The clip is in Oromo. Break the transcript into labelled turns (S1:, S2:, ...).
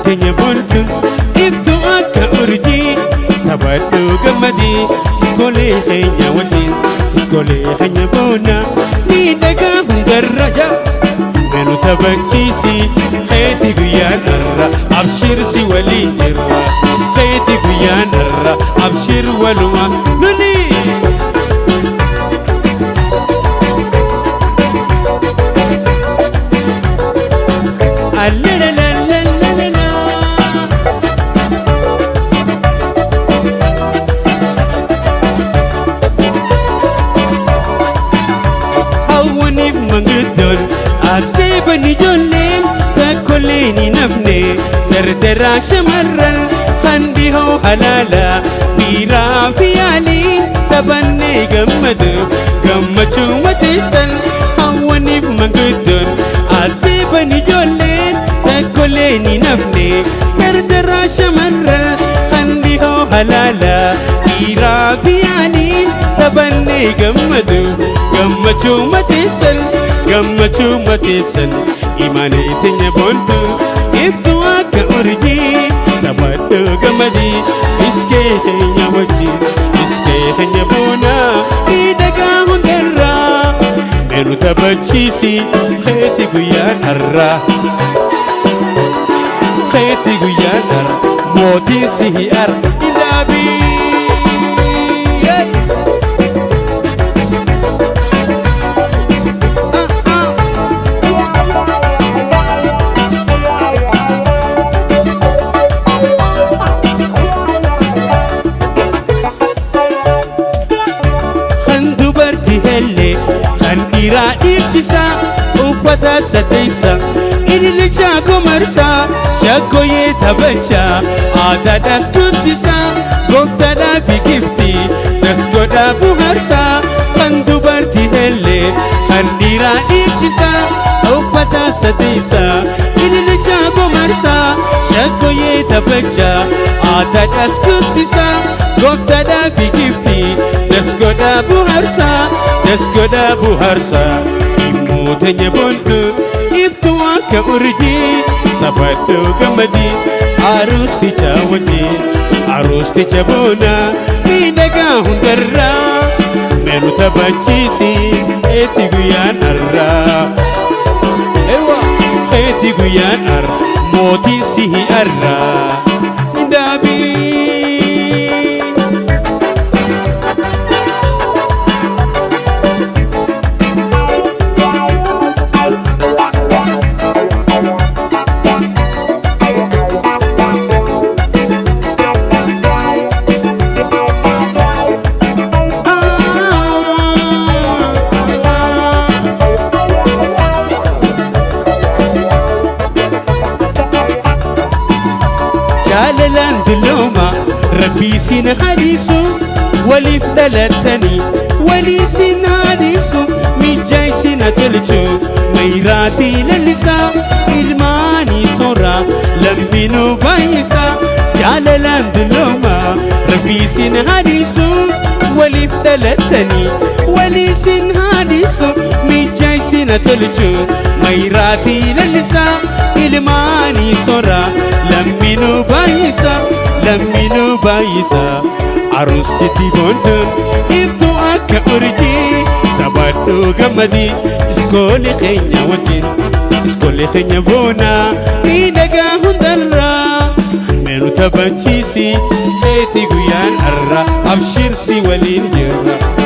S1: tenya bultu iftu akka urjii taphadhu gammadii iskoolee keenya wajjin iskoolee keenya boona miidhagaa hundarra menu taphachiisi keeti guyyaanarra abshir si waliin jirra keeti guyyaanarra abshir waluma luli Arsebani jolleen takkoleeni nafne dardaraa shamarran handi hoo halaala dhiiraa fi yaaliin taphannee gammachuu mateessan hawwaniif manguddoon. Arsebani jolleen takkoleeni nafne dardaraa shamarran handi hoo halaala dhiiraa fi yaaliin taphannee gammachuu mateessan. Gammachuu mateessan imaana itenya boontu iftu akka urjii taphadhu gammadii iskee keenya wajjin iskee keenya boona miidhagaa hundarraa menu taphachiisi keeti guyyaan har'aa keeti guyyaan har'aa mootiin si hi'ar indaabii. Kan dhiiraa dhiirsisa uffata saddeessa ililcha komarsa shaggooyee taphacha aadaadhaas guddisa gooftaadhaa fi gifti dasgoodhaa buharsa. Kan dubartii hellee kan dhiiraa dhiirsisa uffata saddeessa ililcha komarsa shaggooyee taphacha aadaadhaas guddisa gooftaadhaa fi gifti dasgoodhaa buharsa. Dasgoodha buharsa immoo tenya boontu iftu akka urjii taphadhu gammadii aroosticha wajjin aroosticha boona miidhagaa hundarraa menu taphachiisi keeti guyyaan har'aa keeti guyyaan har'aa mootiin si hi'arraa indaabii. Jaalalaan dullooma rabbii sin hadisu waliif dhalatanii walii sin hadisu miijaa isin tolchu mayraatii lallisaa ilmaanii soora lambinuu baay'isa. Jaalalaan dullooma rabbii sin hadisu waliif dhalatanii walii sin hadisu miijaa isin tolchu mayraatii lallisaa ilmaanii soora lambinuu baay'isa. Aroostitti boontuun iftu akka urjii taphadhu gammadii iskoolee keenya wajjin iskoolee keenya boona miidhagaa hundarraa menu taphachiisi keeti guyyaan har'aa abshir si waliin jirra.